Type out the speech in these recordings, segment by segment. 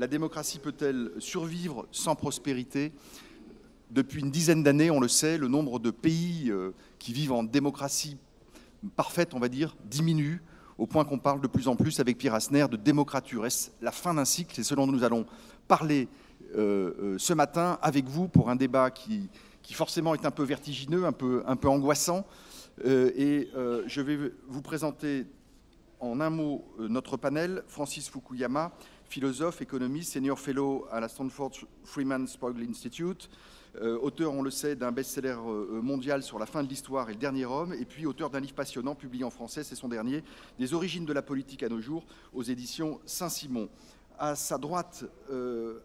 La démocratie peut-elle survivre sans prospérité? Depuis une dizaine d'années, on le sait, le nombre de pays qui vivent en démocratie parfaite, on va dire, diminue, au point qu'on parle de plus en plus avec Pierre Asner de démocrature. Est-ce la fin d'un cycle? C'est ce dont nous allons parler ce matin avec vous pour un débat qui forcément est un peu vertigineux, un peu angoissant. Je vais vous présenter en un mot notre panel. Francis Fukuyama, philosophe, économiste, senior fellow à la Stanford Freeman Spogli Institute, auteur, on le sait, d'un best-seller mondial sur la fin de l'histoire et le dernier homme, et puis auteur d'un livre passionnant publié en français, c'est son dernier, Des origines de la politique à nos jours, aux éditions Saint-Simon. À sa droite,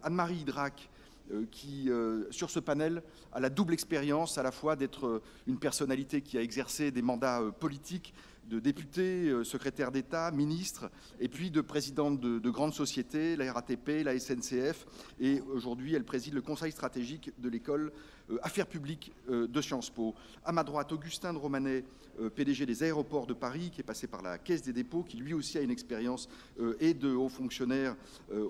Anne-Marie Idrac, qui, sur ce panel, a la double expérience à la fois d'être une personnalité qui a exercé des mandats politiques, de député, secrétaire d'État, ministre, et puis de présidente de grandes sociétés, la RATP, la SNCF, et aujourd'hui elle préside le conseil stratégique de l'école Affaires publiques de Sciences Po. À ma droite, Augustin de Romanet, PDG des Aéroports de Paris, qui est passé par la Caisse des dépôts, qui lui aussi a une expérience et de haut fonctionnaire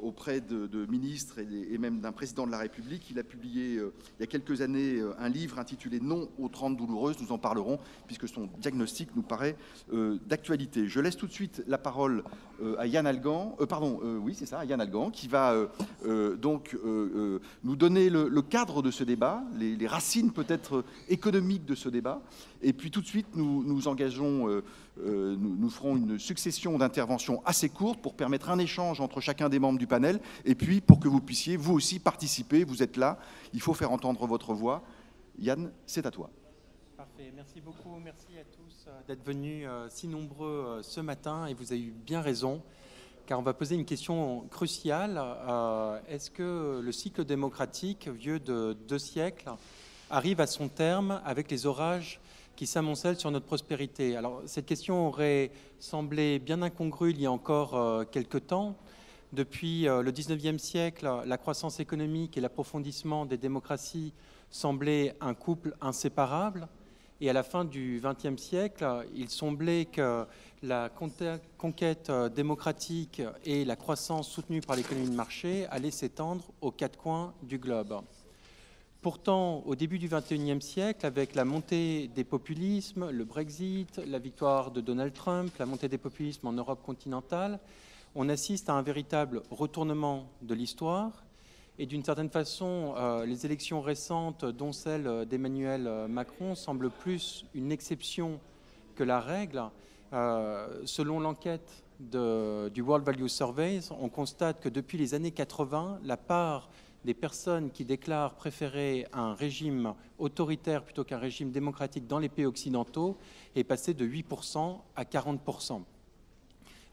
auprès de ministres et même d'un président de la République. Il a publié il y a quelques années un livre intitulé « Non aux 30 douloureuses ». Nous en parlerons puisque son diagnostic nous paraît d'actualité. Je laisse tout de suite la parole à Yann Algan, à Yann Algan, qui va nous donner le cadre de ce débat, les racines peut-être économiques de ce débat. Et puis tout de suite, nous ferons une succession d'interventions assez courtes pour permettre un échange entre chacun des membres du panel et puis pour que vous puissiez, vous aussi, participer. Vous êtes là, il faut faire entendre votre voix. Yann, c'est à toi. Parfait, merci beaucoup. Merci à tous d'être venus si nombreux ce matin et vous avez eu bien raison. Car on va poser une question cruciale. Est-ce que le cycle démocratique, vieux de 2 siècles, arrive à son terme avec les orages qui s'amoncellent sur notre prospérité? Alors, cette question aurait semblé bien incongrue il y a encore quelques temps. Depuis le 19e siècle, la croissance économique et l'approfondissement des démocraties semblaient un couple inséparable. Et à la fin du XXe siècle, il semblait que la conquête démocratique et la croissance soutenue par l'économie de marché allaient s'étendre aux 4 coins du globe. Pourtant, au début du XXIe siècle, avec la montée des populismes, le Brexit, la victoire de Donald Trump, la montée des populismes en Europe continentale, on assiste à un véritable retournement de l'histoire. Et d'une certaine façon, les élections récentes, dont celle d'Emmanuel Macron, semblent plus une exception que la règle. Selon l'enquête du World Value Survey, on constate que depuis les années 80, la part des personnes qui déclarent préférer un régime autoritaire plutôt qu'un régime démocratique dans les pays occidentaux est passée de 8% à 40%.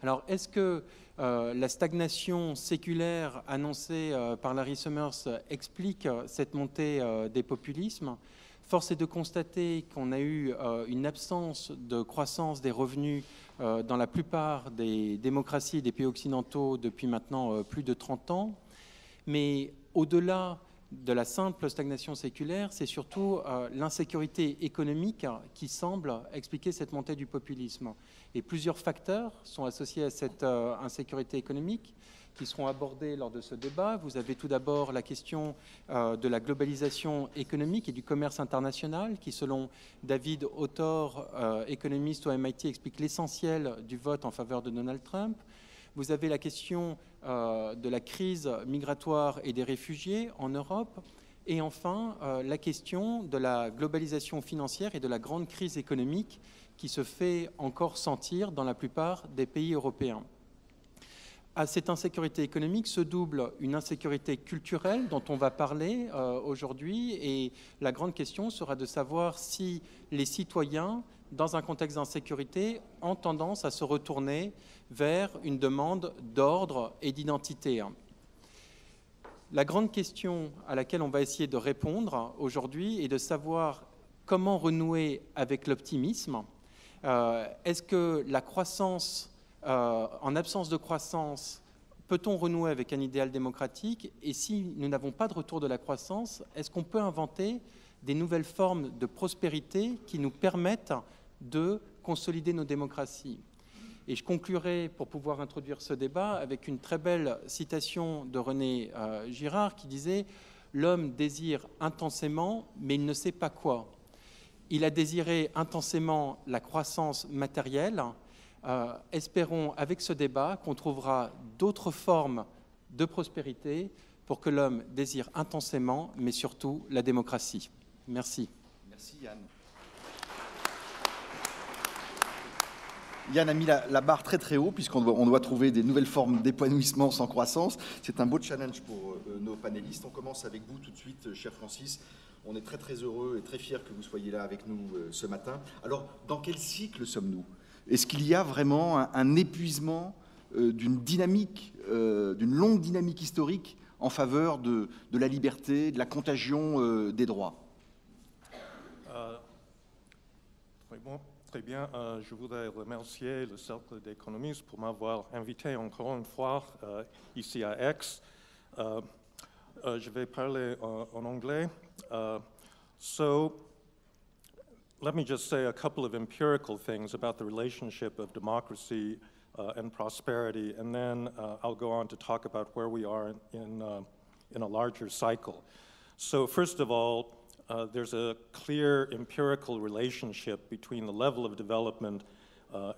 Alors, est-ce que la stagnation séculaire annoncée par Larry Summers explique cette montée des populismes? Force est de constater qu'on a eu une absence de croissance des revenus dans la plupart des démocraties et des pays occidentaux depuis maintenant plus de 30 ans. Mais au-delà de la simple stagnation séculaire, c'est surtout l'insécurité économique qui semble expliquer cette montée du populisme. Et plusieurs facteurs sont associés à cette insécurité économique qui seront abordés lors de ce débat. Vous avez tout d'abord la question de la globalisation économique et du commerce international qui, selon David Autor, économiste au MIT, explique l'essentiel du vote en faveur de Donald Trump. Vous avez la question de la crise migratoire et des réfugiés en Europe. Et enfin, la question de la globalisation financière et de la grande crise économique qui se fait encore sentir dans la plupart des pays européens. À cette insécurité économique se double une insécurité culturelle dont on va parler aujourd'hui. Et la grande question sera de savoir si les citoyens, dans un contexte d'insécurité, ont tendance à se retourner vers une demande d'ordre et d'identité. La grande question à laquelle on va essayer de répondre aujourd'hui est de savoir comment renouer avec l'optimisme. Est-ce que la croissance, en absence de croissance, peut-on renouer avec un idéal démocratique? Et si nous n'avons pas de retour de la croissance, est-ce qu'on peut inventer des nouvelles formes de prospérité qui nous permettent de consolider nos démocraties? Et je conclurai, pour pouvoir introduire ce débat, avec une très belle citation de René Girard qui disait « L'homme désire intensément, mais il ne sait pas quoi ». Il a désiré intensément la croissance matérielle. Espérons, avec ce débat, qu'on trouvera d'autres formes de prospérité pour que l'homme désire intensément, mais surtout la démocratie. Merci. Merci Yann. Yann a mis la barre très très haut puisqu'on doit trouver des nouvelles formes d'épanouissement sans croissance. C'est un beau challenge pour nos panélistes. On commence avec vous tout de suite, cher Francis. On est très très heureux et très fiers que vous soyez là avec nous ce matin. Alors, dans quel cycle sommes-nous? Est-ce qu'il y a vraiment un épuisement d'une dynamique, d'une longue dynamique historique en faveur de la liberté, de la contagion des droits? Très bien. Je voudrais remercier le Cercle d'économistes pour m'avoir invité encore une fois ici à Aix. Je vais parler en anglais. So, let me just say a couple of empirical things about the relationship of democracy and prosperity, and then I'll go on to talk about where we are in a larger cycle. So first of all, there's a clear empirical relationship between the level of development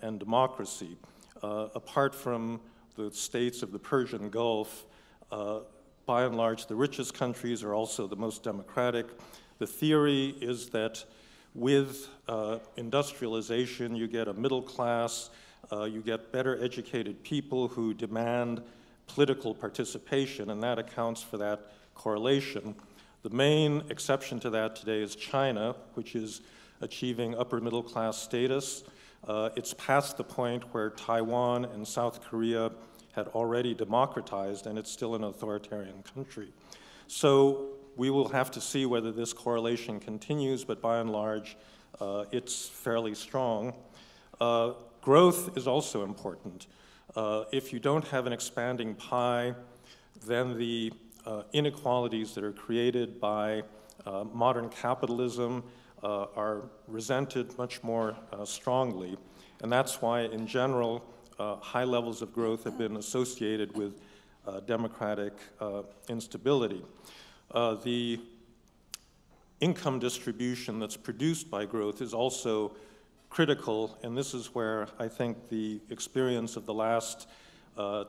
and democracy. Apart from the states of the Persian Gulf, by and large, the richest countries are also the most democratic. The theory is that with industrialization, you get a middle class, you get better educated people who demand political participation, and that accounts for that correlation. The main exception to that today is China, which is achieving upper middle class status. It's past the point where Taiwan and South Korea had already democratized, and it's still an authoritarian country. So we will have to see whether this correlation continues, but by and large, it's fairly strong. Growth is also important. If you don't have an expanding pie, then the inequalities that are created by modern capitalism are resented much more strongly. And that's why, in general, high levels of growth have been associated with democratic instability. The income distribution that's produced by growth is also critical, and this is where I think the experience of the last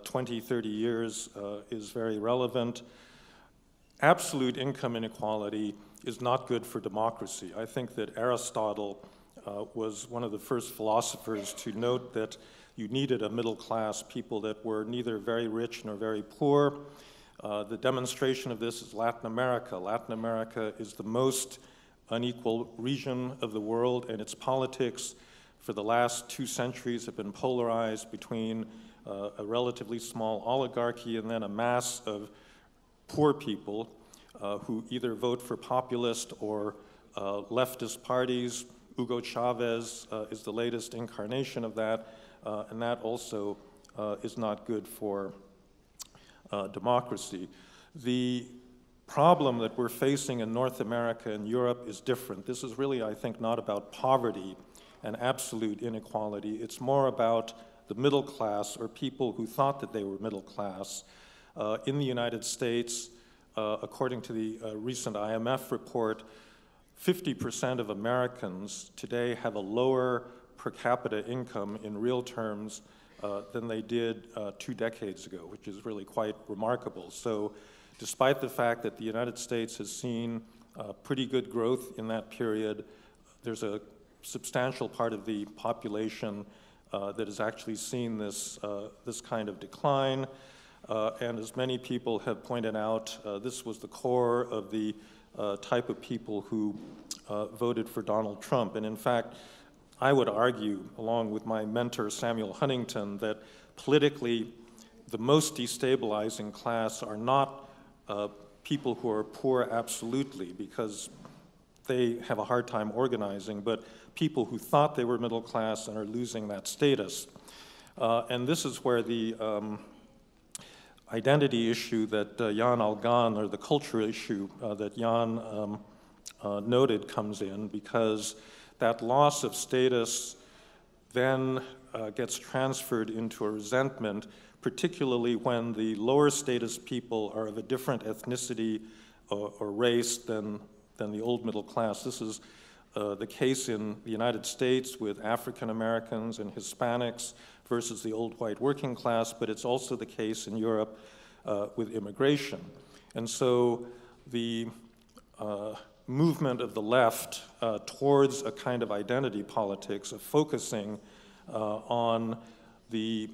20, 30 years is very relevant. Absolute income inequality is not good for democracy. I think that Aristotle was one of the first philosophers to note that you needed a middle class, people that were neither very rich nor very poor. The demonstration of this is Latin America. Latin America is the most unequal region of the world, and its politics for the last 2 centuries have been polarized between a relatively small oligarchy and then a mass of poor people who either vote for populist or leftist parties. Hugo Chavez is the latest incarnation of that, and that also is not good for democracy. The problem that we're facing in North America and Europe is different. This is really, I think, not about poverty and absolute inequality. It's more about the middle class, or people who thought that they were middle class. In the United States, according to the recent IMF report, 50% of Americans today have a lower per capita income in real terms than they did 2 decades ago, which is really quite remarkable. So despite the fact that the United States has seen pretty good growth in that period, there's a substantial part of the population that has actually seen this kind of decline. And as many people have pointed out, this was the core of the type of people who voted for Donald Trump. And in fact, I would argue, along with my mentor Samuel Huntington, that politically the most destabilizing class are not people who are poor absolutely, because they have a hard time organizing, but people who thought they were middle class and are losing that status. And this is where the identity issue that Jan Algan, or the culture issue that Jan noted, comes in, because that loss of status then gets transferred into a resentment, particularly when the lower status people are of a different ethnicity or race than the old middle class. This is the case in the United States with African Americans and Hispanics versus the old white working class, but it's also the case in Europe with immigration. And so the movement of the left towards a kind of identity politics of focusing on the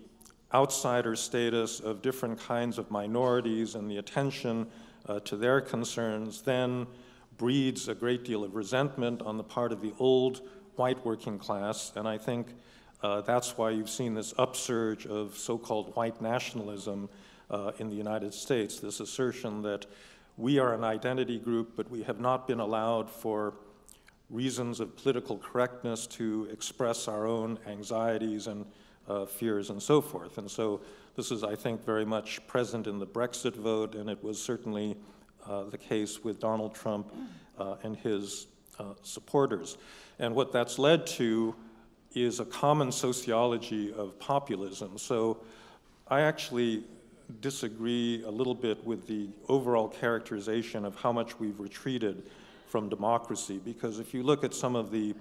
outsider status of different kinds of minorities and the attention to their concerns then breeds a great deal of resentment on the part of the old white working class, and I think that's why you've seen this upsurge of so-called white nationalism in the United States, this assertion that we are an identity group, but we have not been allowed for reasons of political correctness to express our own anxieties and fears and so forth. And so this is, I think, very much present in the Brexit vote, and it was certainly the case with Donald Trump and his supporters. And what that's led to is a common sociology of populism. So I actually disagree a little bit with the overall characterization of how much we've retreated from democracy, because if you look at some of the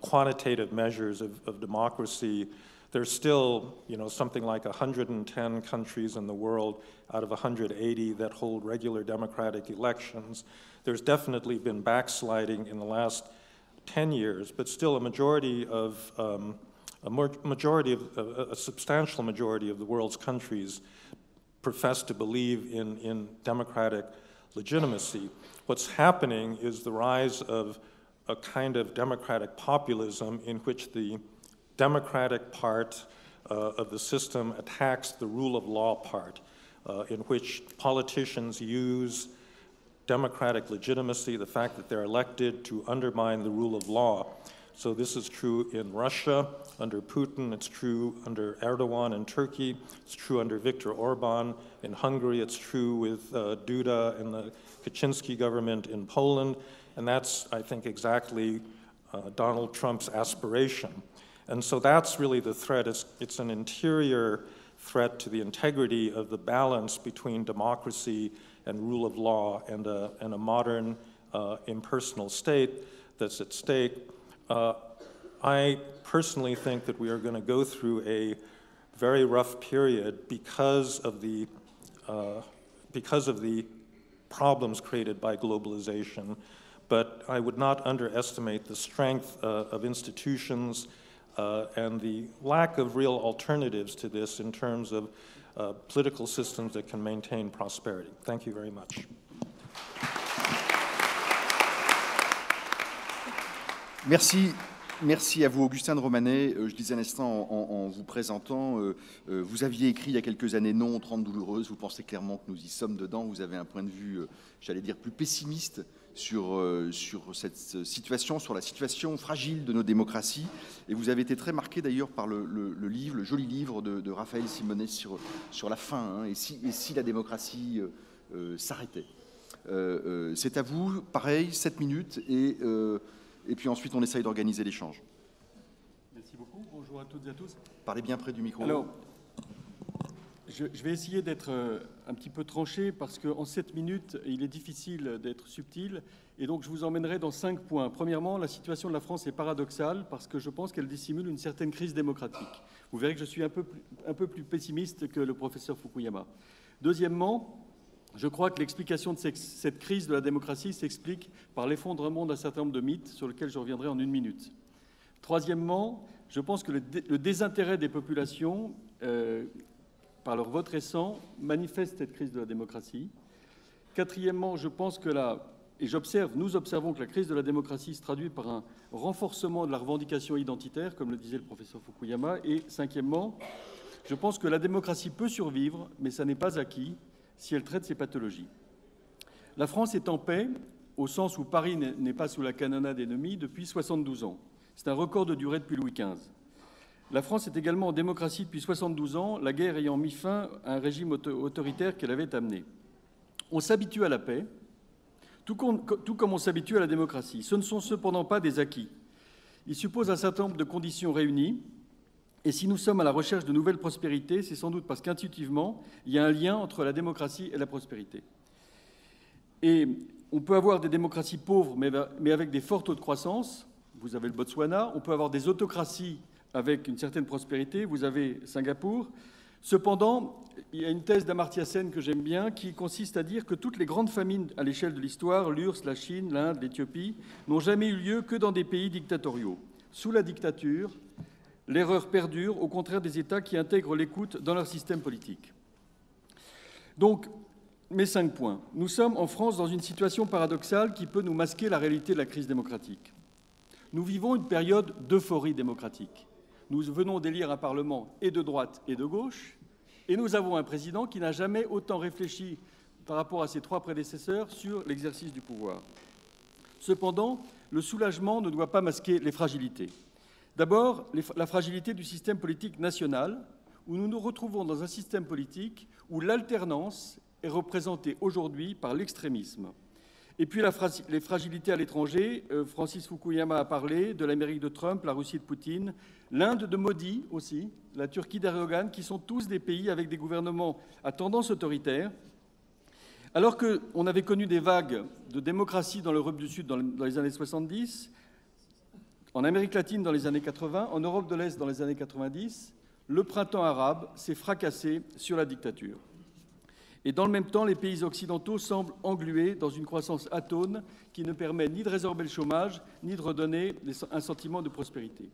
quantitative measures of democracy, there's still, something like 110 countries in the world out of 180 that hold regular democratic elections. There's definitely been backsliding in the last 10 years, but still a substantial majority of the world's countries profess to believe in democratic legitimacy. What's happening is the rise of a kind of democratic populism in which the democratic part of the system attacks the rule of law part, in which politicians use democratic legitimacy, the fact that they're elected, to undermine the rule of law. So this is true in Russia under Putin, it's true under Erdogan in Turkey, it's true under Viktor Orban in Hungary, it's true with Duda and the Kaczynski government in Poland, and that's, I think, exactly Donald Trump's aspiration. And so that's really the threat. It's an interior threat to the integrity of the balance between democracy and rule of law and a modern impersonal state that's at stake. I personally think that we are going to go through a very rough period because of the problems created by globalization, but I would not underestimate the strength of institutions and the lack of real alternatives to this in terms of political systems that can maintain prosperity. Thank you very much. Merci à vous, Augustin de Romanet. Je disais un instant en vous présentant, vous aviez écrit il y a quelques années « Non aux 30 douloureuses ». Vous pensez clairement que nous y sommes dedans. Vous avez un point de vue, j'allais dire, plus pessimiste sur cette situation, sur la situation fragile de nos démocraties. Et vous avez été très marqué d'ailleurs par le joli livre de Raphaël Simonet sur la fin, hein, et si la démocratie s'arrêtait. C'est à vous, pareil, 7 minutes, et puis ensuite on essaye d'organiser l'échange. Merci beaucoup, bonjour à toutes et à tous. Parlez bien près du micro. Alors, je vais essayer d'être un petit peu tranché parce qu'en 7 minutes, il est difficile d'être subtil. Et donc, je vous emmènerai dans 5 points. Premièrement, la situation de la France est paradoxale parce que je pense qu'elle dissimule une certaine crise démocratique. Vous verrez que je suis un peu plus pessimiste que le professeur Fukuyama. Deuxièmement, je crois que l'explication de cette crise de la démocratie s'explique par l'effondrement d'un certain nombre de mythes sur lesquels je reviendrai en 1 minute. Troisièmement, je pense que le désintérêt des populations par leur vote récent, manifeste cette crise de la démocratie. Quatrièmement, je pense que nous observons que la crise de la démocratie se traduit par un renforcement de la revendication identitaire, comme le disait le professeur Fukuyama. Et cinquièmement, je pense que la démocratie peut survivre, mais ça n'est pas acquis si elle traite ses pathologies. La France est en paix, au sens où Paris n'est pas sous la canonnade ennemie, depuis 72 ans. C'est un record de durée depuis Louis XV. La France est également en démocratie depuis 72 ans, la guerre ayant mis fin à un régime autoritaire qu'elle avait amené. On s'habitue à la paix, tout comme on s'habitue à la démocratie. Ce ne sont cependant pas des acquis. Il suppose un certain nombre de conditions réunies. Et si nous sommes à la recherche de nouvelles prospérités, c'est sans doute parce qu'intuitivement, il y a un lien entre la démocratie et la prospérité. Et on peut avoir des démocraties pauvres, mais avec des forts taux de croissance. Vous avez le Botswana. On peut avoir des autocraties avec une certaine prospérité. Vous avez Singapour. Cependant, il y a une thèse d'Amartya Sen que j'aime bien qui consiste à dire que toutes les grandes famines à l'échelle de l'histoire, l'URSS, la Chine, l'Inde, l'Éthiopie, n'ont jamais eu lieu que dans des pays dictatoriaux. Sous la dictature, l'erreur perdure, au contraire des États qui intègrent l'écoute dans leur système politique. Donc, mes 5 points. Nous sommes en France dans une situation paradoxale qui peut nous masquer la réalité de la crise démocratique. Nous vivons une période d'euphorie démocratique. Nous venons d'élire un Parlement et de droite et de gauche, et nous avons un président qui n'a jamais autant réfléchi par rapport à ses 3 prédécesseurs sur l'exercice du pouvoir. Cependant, le soulagement ne doit pas masquer les fragilités. D'abord, la fragilité du système politique national, où nous nous retrouvons dans un système politique où l'alternance est représentée aujourd'hui par l'extrémisme. Et puis les fragilités à l'étranger, Francis Fukuyama a parlé de l'Amérique de Trump, la Russie de Poutine, l'Inde de Modi aussi, la Turquie d'Erdogan, qui sont tous des pays avec des gouvernements à tendance autoritaire. Alors qu'on avait connu des vagues de démocratie dans l'Europe du Sud dans les années 70, en Amérique latine dans les années 80, en Europe de l'Est dans les années 90, le printemps arabe s'est fracassé sur la dictature. Et dans le même temps, les pays occidentaux semblent englués dans une croissance atone qui ne permet ni de résorber le chômage, ni de redonner un sentiment de prospérité.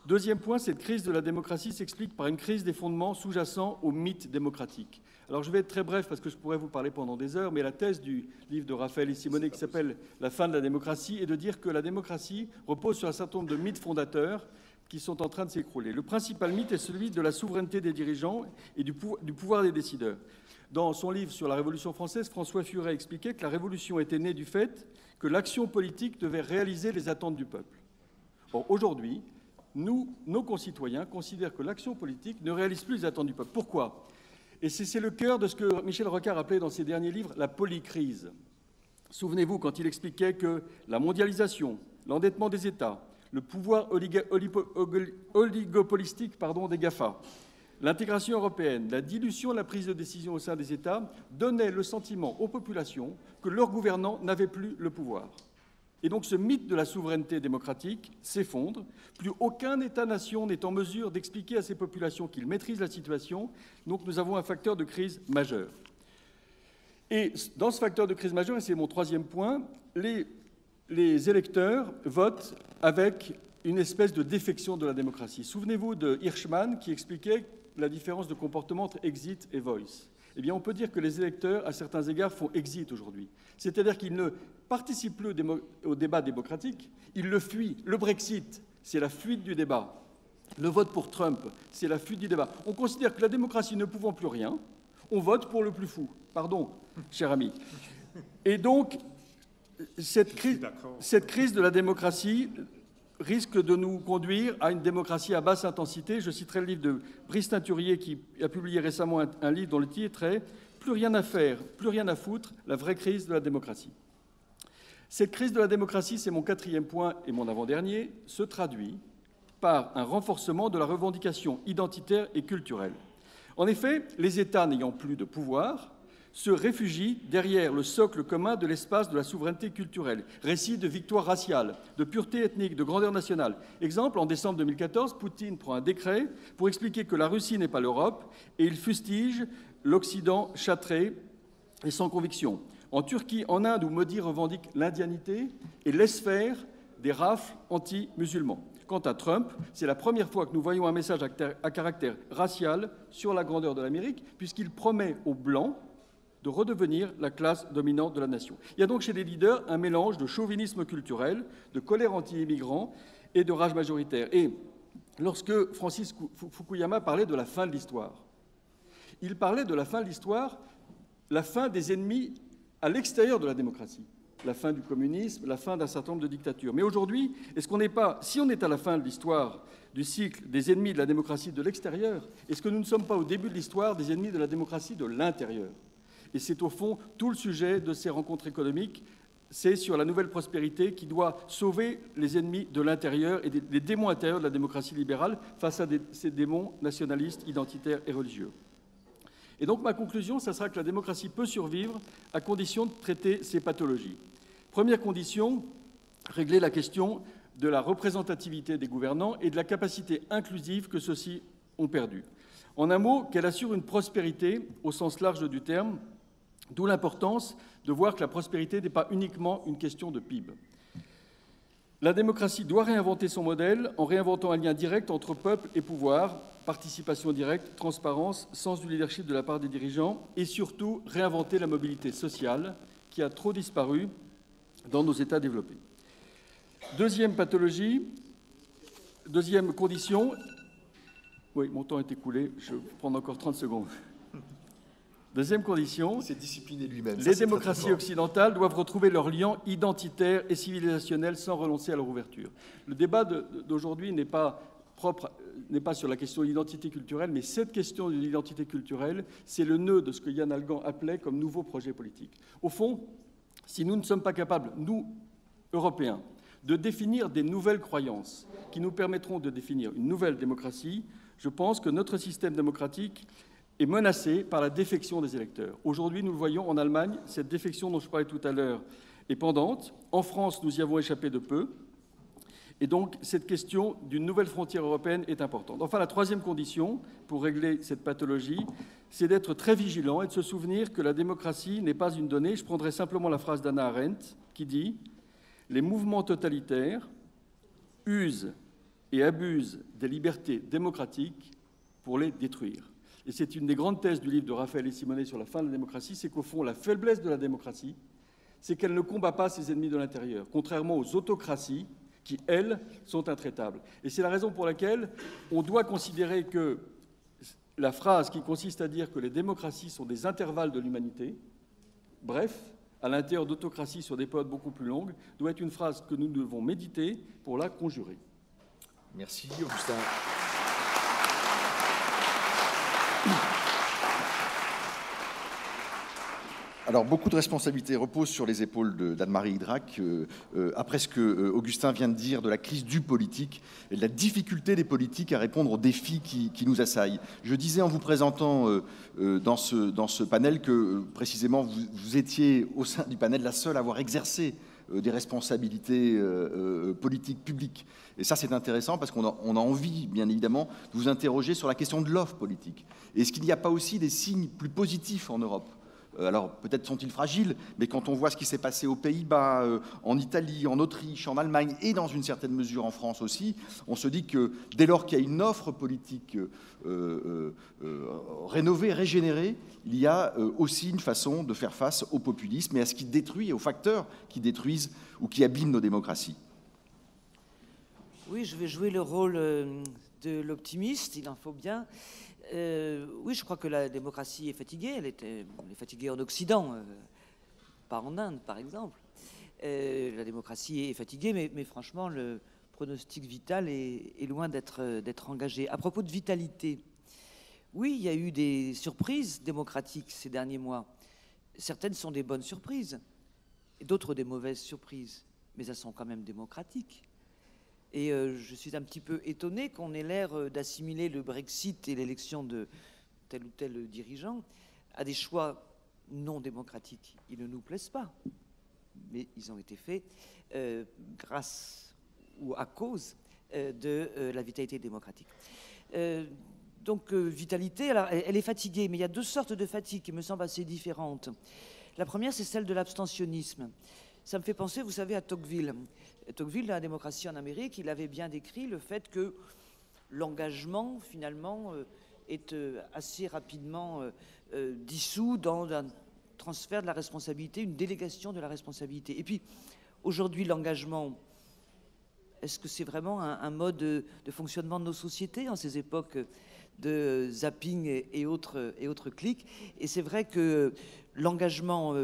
Deuxième point, cette crise de la démocratie s'explique par une crise des fondements sous-jacents au mythe démocratique. Alors je vais être très bref parce que je pourrais vous parler pendant des heures, mais la thèse du livre de Raphaël et Simonet qui s'appelle « La fin de la démocratie » est de dire que la démocratie repose sur un certain nombre de mythes fondateurs qui sont en train de s'écrouler. Le principal mythe est celui de la souveraineté des dirigeants et du pouvoir des décideurs. Dans son livre sur la Révolution française, François Furet expliquait que la Révolution était née du fait que l'action politique devait réaliser les attentes du peuple. Or, aujourd'hui, nos concitoyens considèrent que l'action politique ne réalise plus les attentes du peuple. Pourquoi ? Et c'est le cœur de ce que Michel Rocard appelait dans ses derniers livres la polycrise. Souvenez-vous quand il expliquait que la mondialisation, l'endettement des États, le pouvoir oligopolistique des GAFA, l'intégration européenne, la dilution de la prise de décision au sein des États donnaient le sentiment aux populations que leurs gouvernants n'avaient plus le pouvoir. Et donc ce mythe de la souveraineté démocratique s'effondre. Plus aucun État-nation n'est en mesure d'expliquer à ces populations qu'il maîtrise la situation. Donc nous avons un facteur de crise majeur. Et dans ce facteur de crise majeur, et c'est mon 3e point, les électeurs votent avec une espèce de défection de la démocratie. Souvenez-vous de Hirschman qui expliquait la différence de comportement entre exit et voice. Eh bien, on peut dire que les électeurs, à certains égards, font exit aujourd'hui. C'est-à-dire qu'ils ne participent plus au débat démocratique, ils le fuient. Le Brexit, c'est la fuite du débat. Le vote pour Trump, c'est la fuite du débat. On considère que la démocratie ne pouvant plus rien, on vote pour le plus fou. Pardon, cher ami. Et donc, cette crise de la démocratie risque de nous conduire à une démocratie à basse intensité. Je citerai le livre de Brice Teinturier qui a publié récemment un livre dont le titre est « Plus rien à faire, plus rien à foutre, la vraie crise de la démocratie ». Cette crise de la démocratie, c'est mon 4e point et mon avant-dernier, se traduit par un renforcement de la revendication identitaire et culturelle. En effet, les États n'ayant plus de pouvoir se réfugient derrière le socle commun de l'espace de la souveraineté culturelle. Récit de victoire raciale, de pureté ethnique, de grandeur nationale. Exemple, en décembre 2014, Poutine prend un décret pour expliquer que la Russie n'est pas l'Europe et il fustige l'Occident châtré et sans conviction. En Turquie, en Inde, où Modi revendique l'indianité et laisse faire des rafles anti-musulmans. Quant à Trump, c'est la première fois que nous voyons un message à caractère racial sur la grandeur de l'Amérique, puisqu'il promet aux Blancs de redevenir la classe dominante de la nation. Il y a donc chez les leaders un mélange de chauvinisme culturel, de colère anti-immigrants et de rage majoritaire. Et lorsque Francis Fukuyama parlait de la fin de l'histoire, il parlait de la fin de l'histoire, la fin des ennemis à l'extérieur de la démocratie, la fin du communisme, la fin d'un certain nombre de dictatures. Mais aujourd'hui, est-ce qu'on n'est pas, si on est à la fin de l'histoire du cycle des ennemis de la démocratie de l'extérieur, est-ce que nous ne sommes pas au début de l'histoire des ennemis de la démocratie de l'intérieur ? Et c'est au fond tout le sujet de ces rencontres économiques c'est sur la nouvelle prospérité qui doit sauver les ennemis de l'intérieur et les démons intérieurs de la démocratie libérale face à ces démons nationalistes, identitaires et religieux. Et donc ma conclusion, ça sera que la démocratie peut survivre à condition de traiter ces pathologies. Première condition, régler la question de la représentativité des gouvernants et de la capacité inclusive que ceux-ci ont perdue. En un mot, qu'elle assure une prospérité au sens large du terme, d'où l'importance de voir que la prospérité n'est pas uniquement une question de PIB. La démocratie doit réinventer son modèle en réinventant un lien direct entre peuple et pouvoir, participation directe, transparence, sens du leadership de la part des dirigeants et surtout réinventer la mobilité sociale qui a trop disparu dans nos États développés. Deuxième pathologie, deuxième condition. Oui, mon temps est écoulé, je vais prendre encore 30 secondes. Deuxième condition, il s'est discipliné lui-même. Les démocraties occidentales doivent retrouver leur lien identitaire et civilisationnel sans renoncer à leur ouverture. Le débat d'aujourd'hui n'est pas sur la question de l'identité culturelle, mais cette question de l'identité culturelle, c'est le nœud de ce que Yann Algan appelait comme nouveau projet politique. Au fond, si nous ne sommes pas capables, nous, Européens, de définir des nouvelles croyances qui nous permettront de définir une nouvelle démocratie, je pense que notre système démocratique est menacé par la défection des électeurs. Aujourd'hui, nous le voyons en Allemagne, cette défection dont je parlais tout à l'heure est pendante. En France, nous y avons échappé de peu. Et donc, cette question d'une nouvelle frontière européenne est importante. Enfin, la troisième condition pour régler cette pathologie, c'est d'être très vigilant et de se souvenir que la démocratie n'est pas une donnée. Je prendrai simplement la phrase d'Hannah Arendt qui dit « Les mouvements totalitaires usent et abusent des libertés démocratiques pour les détruire. » Et c'est une des grandes thèses du livre de Raphaël et Simonet sur la fin de la démocratie, c'est qu'au fond, la faiblesse de la démocratie, c'est qu'elle ne combat pas ses ennemis de l'intérieur, contrairement aux autocraties qui, elles, sont intraitables. Et c'est la raison pour laquelle on doit considérer que la phrase qui consiste à dire que les démocraties sont des intervalles de l'humanité, bref, à l'intérieur d'autocraties sur des périodes beaucoup plus longues, doit être une phrase que nous devons méditer pour la conjurer. Merci, Augustin. Alors, beaucoup de responsabilités reposent sur les épaules d'Anne-Marie Idrac, après ce que Augustin vient de dire de la crise du politique et de la difficulté des politiques à répondre aux défis qui nous assaillent. Je disais en vous présentant dans ce panel que, précisément, vous étiez, au sein du panel, la seule à avoir exercé des responsabilités politiques publiques. Et ça, c'est intéressant parce qu'on a envie, bien évidemment, de vous interroger sur la question de l'offre politique. Est-ce qu'il n'y a pas aussi des signes plus positifs en Europe ? Alors, peut-être sont-ils fragiles, mais quand on voit ce qui s'est passé aux Pays-Bas, en Italie, en Autriche, en Allemagne et dans une certaine mesure en France aussi, on se dit que dès lors qu'il y a une offre politique rénovée, régénérée, il y a aussi une façon de faire face au populisme et à ce qui détruit, et aux facteurs qui détruisent ou qui abîment nos démocraties. Oui, je vais jouer le rôle de l'optimiste, il en faut bien. Oui, je crois que la démocratie est fatiguée. Elle est fatiguée en Occident, pas en Inde, par exemple. La démocratie est fatiguée, mais franchement, le pronostic vital est loin d'être engagé. À propos de vitalité, oui, il y a eu des surprises démocratiques ces derniers mois. Certaines sont des bonnes surprises, et d'autres des mauvaises surprises, mais elles sont quand même démocratiques. Et je suis un petit peu étonné qu'on ait l'air d'assimiler le Brexit et l'élection de tel ou tel dirigeant à des choix non démocratiques. Ils ne nous plaisent pas, mais ils ont été faits grâce ou à cause de la vitalité démocratique. Donc, vitalité, alors, elle est fatiguée, mais il y a deux sortes de fatigue qui me semblent assez différentes. La première, c'est celle de l'abstentionnisme. Ça me fait penser, vous savez, à Tocqueville. Tocqueville, dans la démocratie en Amérique, il avait bien décrit le fait que l'engagement, finalement, est assez rapidement dissous dans un transfert de la responsabilité, une délégation de la responsabilité. Et puis, aujourd'hui, l'engagement, est-ce que c'est vraiment un mode de fonctionnement de nos sociétés en ces époques de zapping et autres clics? Et c'est vrai que l'engagement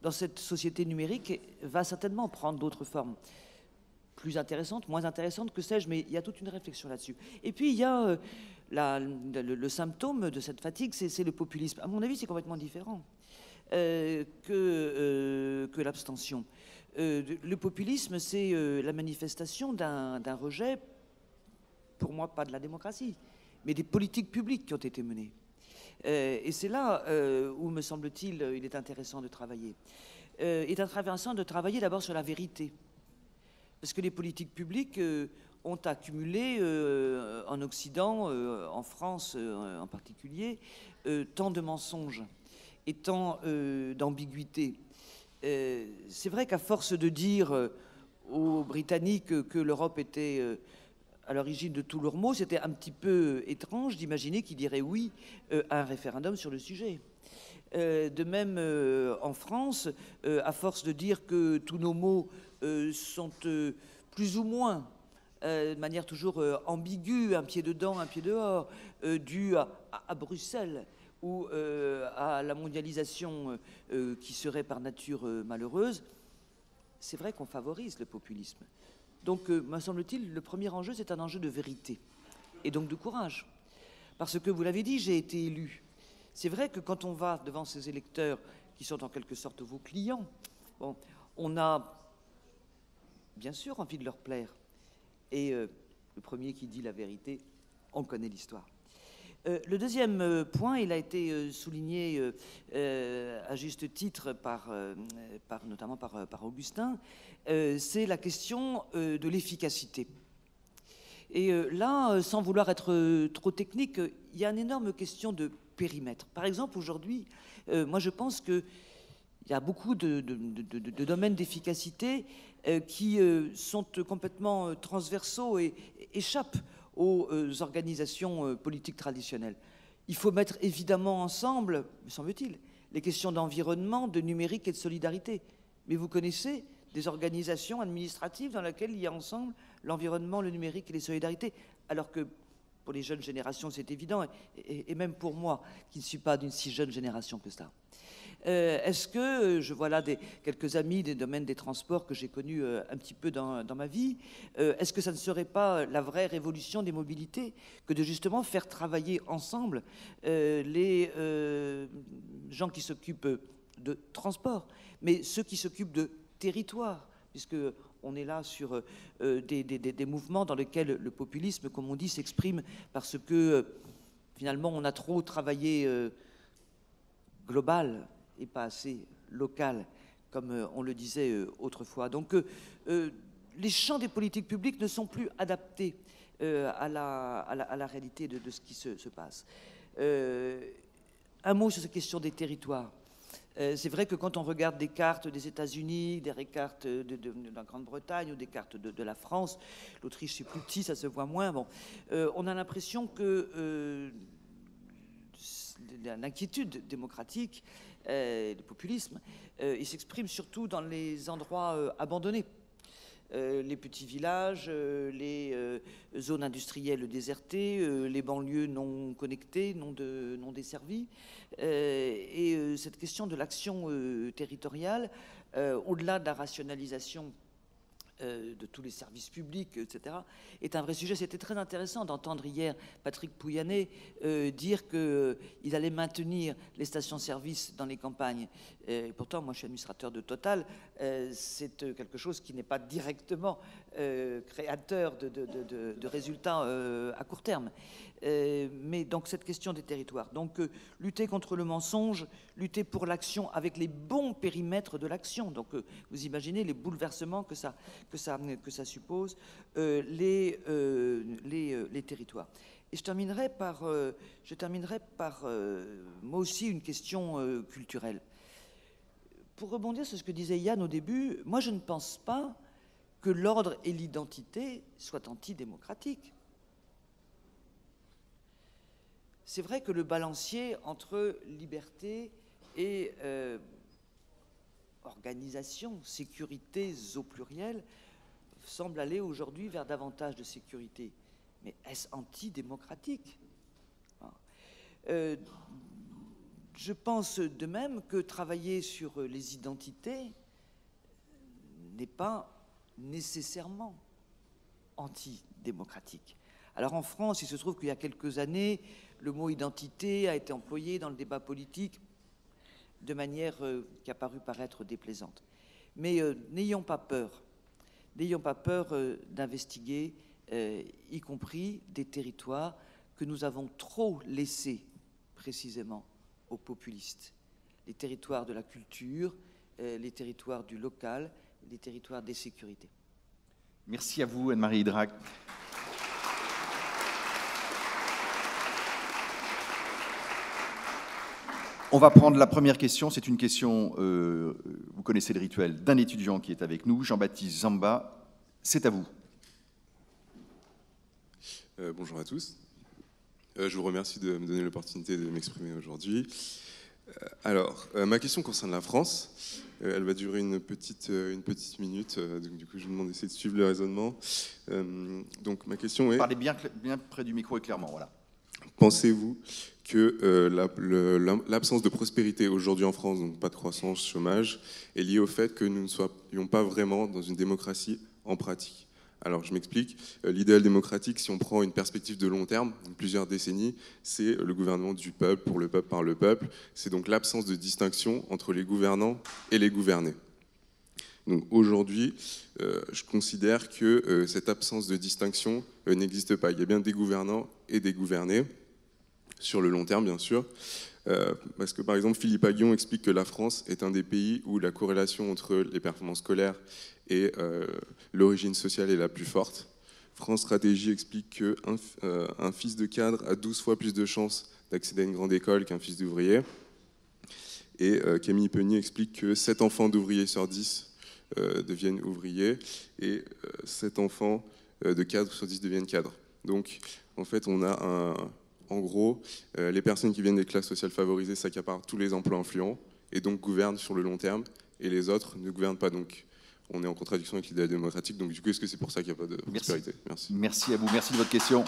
dans cette société numérique va certainement prendre d'autres formes, plus intéressantes, moins intéressantes, que sais-je, mais il y a toute une réflexion là-dessus. Et puis il y a le symptôme de cette fatigue, c'est le populisme. À mon avis, c'est complètement différent. que l'abstention. Le populisme, c'est la manifestation d'un rejet, pour moi, pas de la démocratie, mais des politiques publiques qui ont été menées. Et c'est là où, me semble-t-il, il est intéressant de travailler. Il est intéressant de travailler d'abord sur la vérité. Parce que les politiques publiques ont accumulé en Occident, en France en particulier, tant de mensonges et tant d'ambiguïté. C'est vrai qu'à force de dire aux Britanniques que l'Europe était à l'origine de tous leurs maux, c'était un petit peu étrange d'imaginer qu'ils diraient oui à un référendum sur le sujet. De même, en France, à force de dire que tous nos maux sont plus ou moins, de manière toujours ambiguë, un pied dedans, un pied dehors, dus à Bruxelles ou à la mondialisation qui serait par nature malheureuse, c'est vrai qu'on favorise le populisme. Donc, me semble-t-il, le premier enjeu, c'est un enjeu de vérité et donc de courage. Parce que, vous l'avez dit, j'ai été élu. C'est vrai que quand on va devant ces électeurs, qui sont en quelque sorte vos clients, bon, on a bien sûr envie de leur plaire. Et le premier qui dit la vérité, on connaît l'histoire. Le deuxième point, il a été souligné à juste titre notamment par Augustin, c'est la question de l'efficacité. Et là, sans vouloir être trop technique, il y a une énorme question de périmètre. Par exemple, aujourd'hui, moi je pense qu'il y a beaucoup de domaines d'efficacité qui sont complètement transversaux et échappent aux organisations politiques traditionnelles. Il faut mettre évidemment ensemble, me semble-t-il, les questions d'environnement, de numérique et de solidarité. Mais vous connaissez des organisations administratives dans lesquelles il y a ensemble l'environnement, le numérique et les solidarités, alors que pour les jeunes générations, c'est évident, et même pour moi, qui ne suis pas d'une si jeune génération que ça. Est-ce que, je vois là quelques amis des domaines des transports que j'ai connus un petit peu dans ma vie, est-ce que ça ne serait pas la vraie révolution des mobilités que de justement faire travailler ensemble les gens qui s'occupent de transport, mais ceux qui s'occupent de territoire, puisque on est là sur des mouvements dans lesquels le populisme, comme on dit, s'exprime parce que finalement on a trop travaillé global et pas assez local, comme on le disait autrefois. Donc les champs des politiques publiques ne sont plus adaptés à la réalité de ce qui se passe. Un mot sur cette question des territoires. C'est vrai que quand on regarde des cartes des États-Unis, des cartes de la Grande-Bretagne ou des cartes de la France, l'Autriche c'est plus petit, ça se voit moins, bon, on a l'impression que l'inquiétude démocratique, le populisme, il s'exprime surtout dans les endroits abandonnés. Les petits villages, les zones industrielles désertées, les banlieues non connectées, non desservies. Et cette question de l'action territoriale, au-delà de la rationalisation de tous les services publics, etc., est un vrai sujet. C'était très intéressant d'entendre hier Patrick Pouyanné dire qu'il allait maintenir les stations-service dans les campagnes. Et pourtant, moi, je suis administrateur de Total. C'est quelque chose qui n'est pas directement créateur de résultats à court terme. Mais donc, cette question des territoires. Donc, lutter contre le mensonge, lutter pour l'action avec les bons périmètres de l'action. Donc, vous imaginez les bouleversements que ça suppose, les territoires. Et je terminerai par moi aussi une question culturelle. Pour rebondir sur ce que disait Yann au début, moi je ne pense pas que l'ordre et l'identité soient antidémocratiques. C'est vrai que le balancier entre liberté et organisation, sécurité au pluriel, semble aller aujourd'hui vers davantage de sécurité. Mais est-ce antidémocratique ? Je pense de même que travailler sur les identités n'est pas nécessairement antidémocratique. Alors en France, il se trouve qu'il y a quelques années, le mot identité a été employé dans le débat politique de manière qui a paru paraître déplaisante. Mais n'ayons pas peur d'investiguer, y compris des territoires que nous avons trop laissés précisément aux populistes. Les territoires de la culture, les territoires du local, les territoires des sécurités. Merci à vous, Anne-Marie Idrac. On va prendre la première question. C'est une question, vous connaissez le rituel, d'un étudiant qui est avec nous, Jean-Baptiste Zamba. C'est à vous. Bonjour à tous. Je vous remercie de me donner l'opportunité de m'exprimer aujourd'hui. Alors, ma question concerne la France. Elle va durer une petite minute. Donc, du coup, je vous demande d'essayer de suivre le raisonnement. Donc, ma question est... Parlez bien près du micro et clairement, voilà. Pensez-vous que l'absence de prospérité aujourd'hui en France, donc pas de croissance, chômage, est liée au fait que nous ne soyons pas vraiment dans une démocratie en pratique? Alors, je m'explique. L'idéal démocratique, si on prend une perspective de long terme, plusieurs décennies, c'est le gouvernement du peuple, pour le peuple, par le peuple. C'est donc l'absence de distinction entre les gouvernants et les gouvernés. Donc aujourd'hui, je considère que cette absence de distinction n'existe pas. Il y a bien des gouvernants et des gouvernés, sur le long terme, bien sûr. Parce que, par exemple, Philippe Aghion explique que la France est un des pays où la corrélation entre les performances scolaires et l'origine sociale est la plus forte. France Stratégie explique qu'un fils de cadre a 12 fois plus de chances d'accéder à une grande école qu'un fils d'ouvrier. Et Camille Peunier explique que 7 enfants d'ouvriers sur 10 deviennent ouvriers et 7 enfants de cadres sur 10 deviennent cadres. Donc, en fait, on a en gros, les personnes qui viennent des classes sociales favorisées s'accaparent tous les emplois influents et donc gouvernent sur le long terme, et les autres ne gouvernent pas. Donc, on est en contradiction avec l'idéal démocratique. Donc, du coup, est-ce que c'est pour ça qu'il n'y a pas de prospérité? Merci. Merci à vous. Merci de votre question.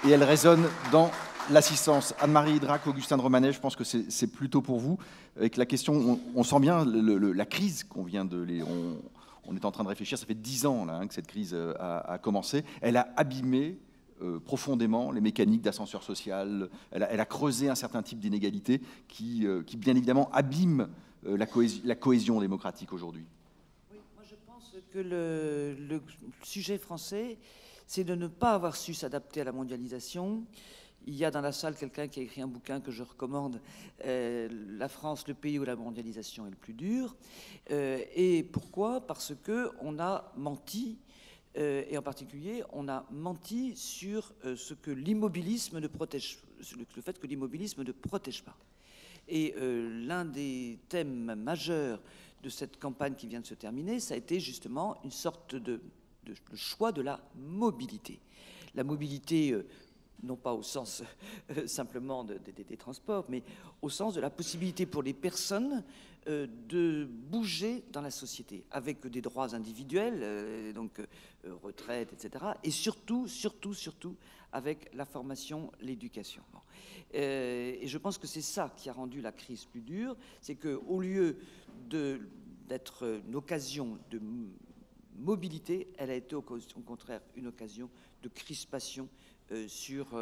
Et elle résonne dans l'assistance. Anne-Marie Idrac, Augustin de Romanet, je pense que c'est plutôt pour vous. Avec la question, on sent bien la crise qu'on vient de... On est en train de réfléchir, ça fait 10 ans là, que cette crise a commencé. Elle a abîmé profondément les mécaniques d'ascenseur social. Elle a creusé un certain type d'inégalité qui, bien évidemment, abîme la cohésion démocratique aujourd'hui. Oui, moi je pense que le sujet français, c'est de ne pas avoir su s'adapter à la mondialisation. Il y a dans la salle quelqu'un qui a écrit un bouquin que je recommande, La France, le pays où la mondialisation est le plus dur. Et pourquoi? Parce qu'on a menti. Et en particulier, on a menti sur ce que l'immobilisme ne protège, le fait que l'immobilisme ne protège pas. Et l'un des thèmes majeurs de cette campagne qui vient de se terminer, ça a été justement une sorte de choix de la mobilité. La mobilité, non pas au sens simplement des transports, mais au sens de la possibilité pour les personnes de bouger dans la société, avec des droits individuels, donc retraite, etc. Et surtout, avec la formation, l'éducation. Bon. Et je pense que c'est ça qui a rendu la crise plus dure, c'est qu'au lieu d'être une occasion de mobilité, elle a été au contraire une occasion de crispation sur,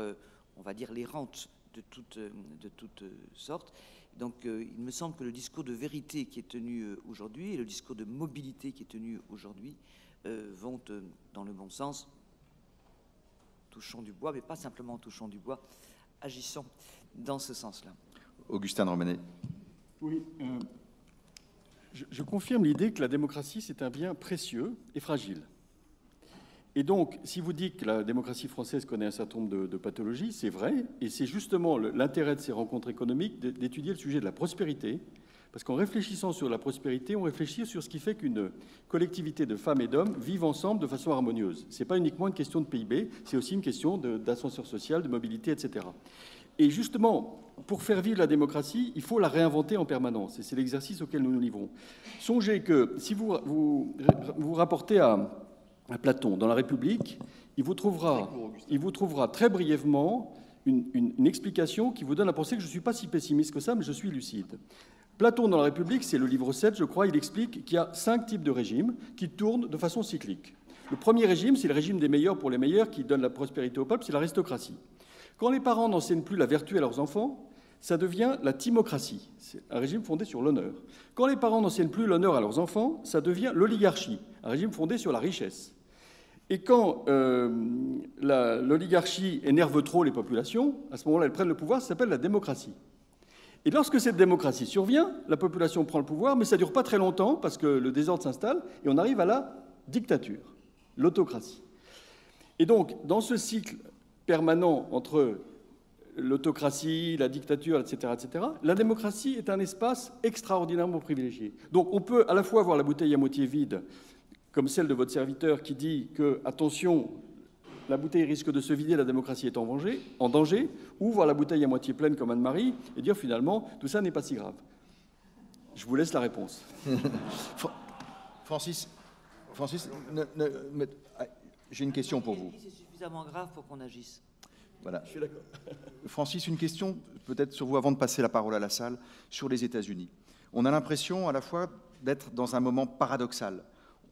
on va dire, les rentes de toutes sortes. Donc il me semble que le discours de vérité qui est tenu aujourd'hui et le discours de mobilité qui est tenu aujourd'hui vont dans le bon sens. Touchons du bois, mais pas simplement touchons du bois, agissons dans ce sens-là. Augustin de Romanet. Oui, je confirme l'idée que la démocratie, c'est un bien précieux et fragile. Et donc, si vous dites que la démocratie française connaît un certain nombre de pathologies, c'est vrai, et c'est justement l'intérêt de ces rencontres économiques d'étudier le sujet de la prospérité, parce qu'en réfléchissant sur la prospérité, on réfléchit sur ce qui fait qu'une collectivité de femmes et d'hommes vivent ensemble de façon harmonieuse. Ce n'est pas uniquement une question de PIB, c'est aussi une question d'ascenseur social, de mobilité, etc. Et justement, pour faire vivre la démocratie, il faut la réinventer en permanence, et c'est l'exercice auquel nous nous livrons. Songez que si vous rapportez à Platon, dans la République, il vous trouvera très brièvement une explication qui vous donne à penser que je ne suis pas si pessimiste que ça, mais je suis lucide. Platon, dans la République, c'est le livre 7, je crois, il explique qu'il y a 5 types de régimes qui tournent de façon cyclique. Le premier régime, c'est le régime des meilleurs pour les meilleurs qui donne la prospérité au peuple, c'est l'aristocratie. Quand les parents n'enseignent plus la vertu à leurs enfants, ça devient la timocratie. C'est un régime fondé sur l'honneur. Quand les parents n'enseignent plus l'honneur à leurs enfants, ça devient l'oligarchie, un régime fondé sur la richesse. Et quand l'oligarchie énerve trop les populations, à ce moment-là, elles prennent le pouvoir, ça s'appelle la démocratie. Et lorsque cette démocratie survient, la population prend le pouvoir, mais ça ne dure pas très longtemps parce que le désordre s'installe et on arrive à la dictature, l'autocratie. Et donc, dans ce cycle permanent entre l'autocratie, la dictature, etc., la démocratie est un espace extraordinairement privilégié. Donc, on peut à la fois voir la bouteille à moitié vide, comme celle de votre serviteur qui dit que, attention, la bouteille risque de se vider, la démocratie est en danger, ou voir la bouteille à moitié pleine comme Anne-Marie et dire finalement, tout ça n'est pas si grave. Je vous laisse la réponse. Francis, j'ai une question pour vous. C'est suffisamment grave pour qu'on agisse. Voilà. Je suis d'accord. Francis, une question peut-être sur vous avant de passer la parole à la salle, sur les États-Unis. On a l'impression à la fois d'être dans un moment paradoxal.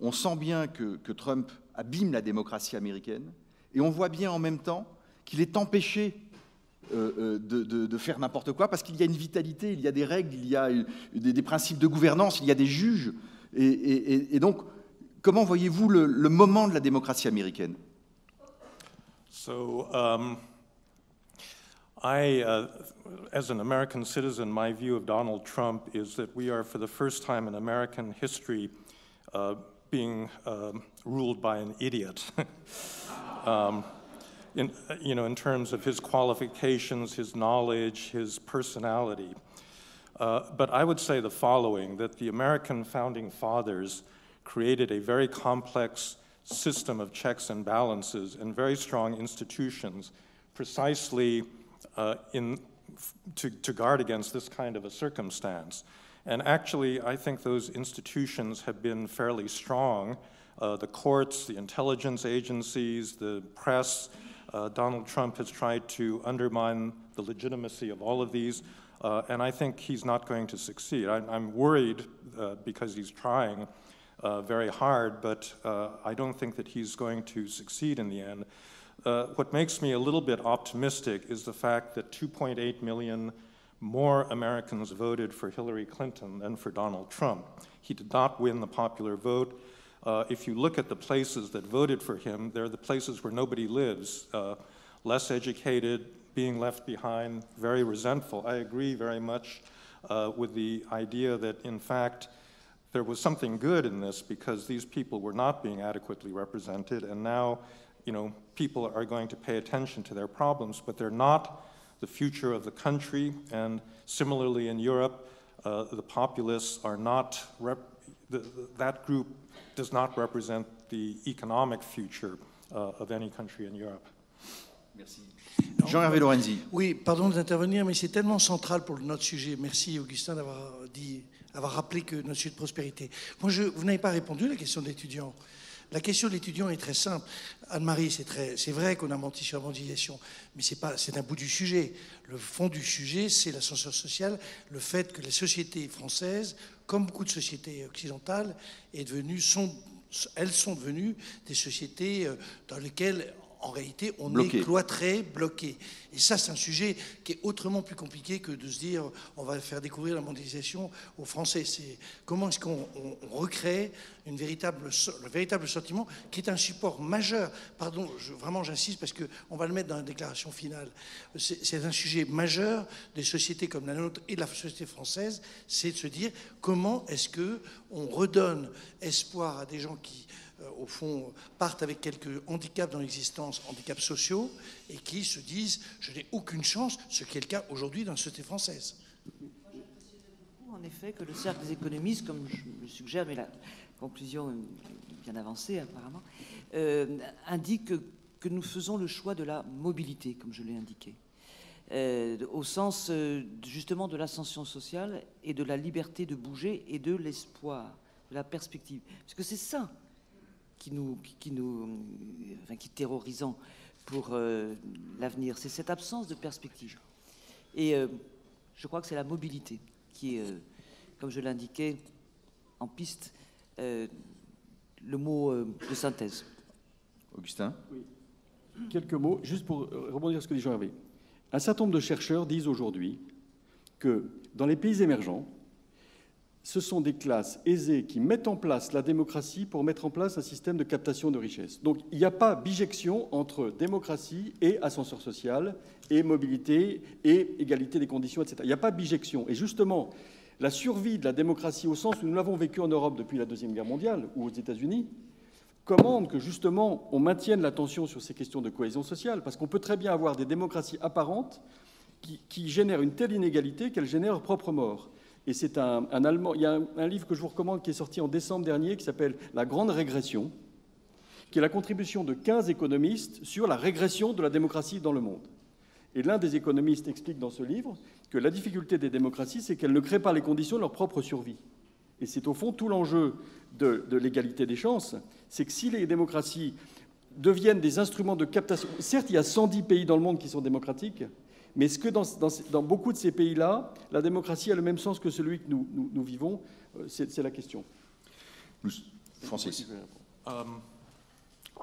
On sent bien que Trump abîme la démocratie américaine et on voit bien en même temps qu'il est empêché de faire n'importe quoi parce qu'il y a une vitalité, il y a des règles, il y a des principes de gouvernance, il y a des juges. Et donc, comment voyez-vous le moment de la démocratie américaine? So, as an American citizen, my view of Donald Trump is that we are, for the first time in American history, being ruled by an idiot. In terms of his qualifications, his knowledge, his personality. But I would say the following, that the American founding fathers created a very complex system of checks and balances and very strong institutions precisely to guard against this kind of a circumstance. And actually, I think those institutions have been fairly strong. The courts, the intelligence agencies, the press. Donald Trump has tried to undermine the legitimacy of all of these, and I think he's not going to succeed. I'm worried because he's trying very hard, but I don't think that he's going to succeed in the end. What makes me a little bit optimistic is the fact that 2.8 million more Americans voted for Hillary Clinton than for Donald Trump. He did not win the popular vote. If you look at the places that voted for him, they're the places where nobody lives, less educated, being left behind, very resentful. I agree very much with the idea that, in fact, there was something good in this because these people were not being adequately represented, and now, people are going to pay attention to their problems, but they're not the future of the country. And similarly in Europe, the populists are not, that group does not represent the economic future of any country in Europe. Merci. Jean-Hervé Lorenzi. Oui, pardon d'intervenir, mais c'est tellement central pour notre sujet. Merci Augustin d'avoir rappelé que notre sujet de prospérité. Moi, vous n'avez pas répondu à la question de l'étudiant. La question de l'étudiant est très simple. Anne-Marie, c'est vrai qu'on a menti sur la mondialisation, mais c'est un bout du sujet. Le fond du sujet, c'est l'ascenseur social, le fait que les sociétés françaises, comme beaucoup de sociétés occidentales, elles sont devenues des sociétés dans lesquelles, en réalité, on est cloîtré, bloqué. Et ça, c'est un sujet qui est autrement plus compliqué que de se dire on va faire découvrir la mondialisation aux Français. C'est comment est-ce qu'on recrée le véritable sentiment qui est un support majeur. Pardon, vraiment j'insiste parce qu'on va le mettre dans la déclaration finale. C'est un sujet majeur des sociétés comme la nôtre et de la société française, c'est de se dire comment est-ce qu'on redonne espoir à des gens qui au fond, partent avec quelques handicaps dans l'existence, handicaps sociaux, et qui se disent « je n'ai aucune chance », ce qui est le cas aujourd'hui dans la société française. En effet, que le cercle des économistes, comme je le suggère, mais la conclusion est bien avancée apparemment, indique que nous faisons le choix de la mobilité, comme je l'ai indiqué, au sens justement de l'ascension sociale et de la liberté de bouger et de l'espoir, de la perspective. Parce que c'est ça qui est terrorisant pour l'avenir, c'est cette absence de perspective. Et je crois que c'est la mobilité qui est, comme je l'indiquais, en piste, le mot de synthèse. Augustin ? Oui. Quelques mots, juste pour rebondir sur ce que dit Jean-Hervé. Un certain nombre de chercheurs disent aujourd'hui que dans les pays émergents, ce sont des classes aisées qui mettent en place la démocratie pour mettre en place un système de captation de richesse. Donc il n'y a pas bijection entre démocratie et ascenseur social, et mobilité, et égalité des conditions, etc. Il n'y a pas bijection. Et justement, la survie de la démocratie, au sens où nous l'avons vécu en Europe depuis la Deuxième Guerre mondiale, ou aux États-Unis, commande que justement on maintienne l'attention sur ces questions de cohésion sociale, parce qu'on peut très bien avoir des démocraties apparentes qui génèrent une telle inégalité qu'elles génèrent leur propre mort. Et c'est un Allemand, il y a un livre que je vous recommande qui est sorti en décembre dernier qui s'appelle « La Grande Régression », qui est la contribution de 15 économistes sur la régression de la démocratie dans le monde. Et l'un des économistes explique dans ce livre que la difficulté des démocraties, c'est qu'elles ne créent pas les conditions de leur propre survie. Et c'est au fond tout l'enjeu de l'égalité des chances, c'est que si les démocraties deviennent des instruments de captation, certes il y a 110 pays dans le monde qui sont démocratiques, mais est-ce que dans beaucoup de ces pays-là, la démocratie a le même sens que celui que nous vivons? C'est la question. Francis.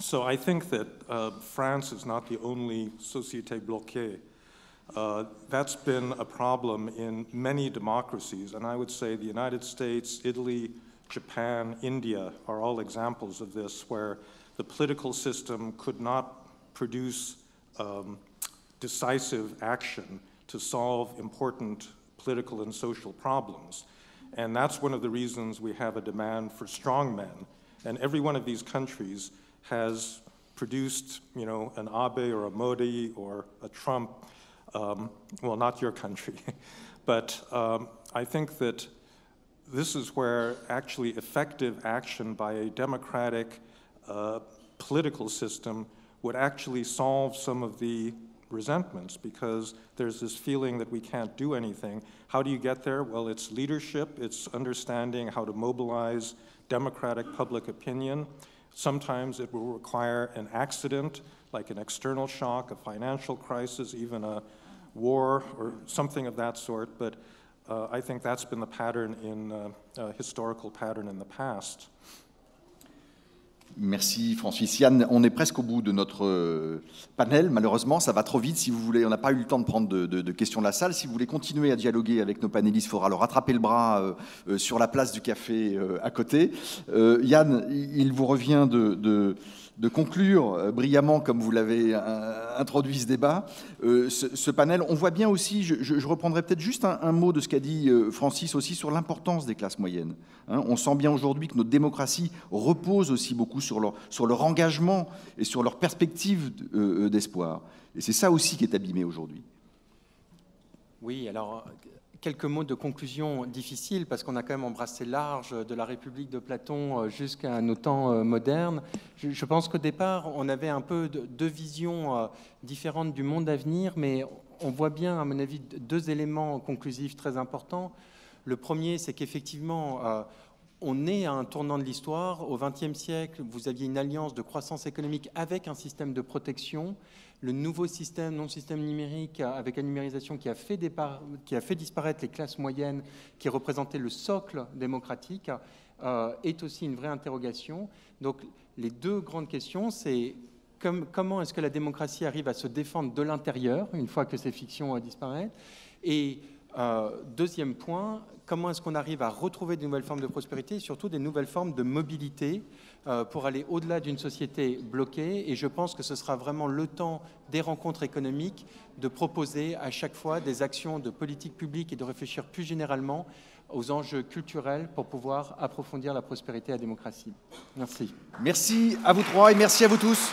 So I think that France is not the only société bloquée. That's been a problem in many democracies, and I would say the United States, Italy, Japan, India are all examples of this, where the political system could not produce decisive action to solve important political and social problems. And that's one of the reasons we have a demand for strong men. And every one of these countries has produced, you know, an Abe or a Modi or a Trump. Well, not your country. But I think that this is where actually effective action by a democratic political system would actually solve some of the resentments, because there's this feeling that we can't do anything. How do you get there? Well, it's leadership, it's understanding how to mobilize democratic public opinion. Sometimes it will require an accident, like an external shock, a financial crisis, even a war or something of that sort, but I think that's been the pattern historical pattern in the past. Merci Francis. Yann, on est presque au bout de notre panel. Malheureusement, ça va trop vite. Si vous voulez, on n'a pas eu le temps de prendre de questions de la salle. Si vous voulez continuer à dialoguer avec nos panélistes, il faudra leur attraper le bras sur la place du café à côté. Yann, il vous revient de conclure brillamment, comme vous l'avez introduit ce débat, ce panel. On voit bien aussi, je reprendrai peut-être juste un mot de ce qu'a dit Francis aussi sur l'importance des classes moyennes. On sent bien aujourd'hui que notre démocratie repose aussi beaucoup sur leur engagement et sur leur perspective d'espoir. Et c'est ça aussi qui est abîmé aujourd'hui. Oui, alors quelques mots de conclusion difficiles, parce qu'on a quand même embrassé large de la République de Platon jusqu'à nos temps modernes. Je pense qu'au départ, on avait un peu deux visions différentes du monde à venir, mais on voit bien, à mon avis, deux éléments conclusifs très importants. Le premier, c'est qu'effectivement, on est à un tournant de l'histoire. Au XXe siècle, vous aviez une alliance de croissance économique avec un système de protection. Le nouveau système, non-système numérique, avec la numérisation qui a fait disparaître les classes moyennes, qui représentaient le socle démocratique, est aussi une vraie interrogation. Donc, les deux grandes questions, c'est comment est-ce que la démocratie arrive à se défendre de l'intérieur, une fois que ces fictions disparaissent, et deuxième point, comment est-ce qu'on arrive à retrouver de nouvelles formes de prospérité et surtout des nouvelles formes de mobilité pour aller au-delà d'une société bloquée. Et je pense que ce sera vraiment le temps des rencontres économiques de proposer à chaque fois des actions de politique publique et de réfléchir plus généralement aux enjeux culturels pour pouvoir approfondir la prospérité et la démocratie. Merci. Merci à vous trois et merci à vous tous.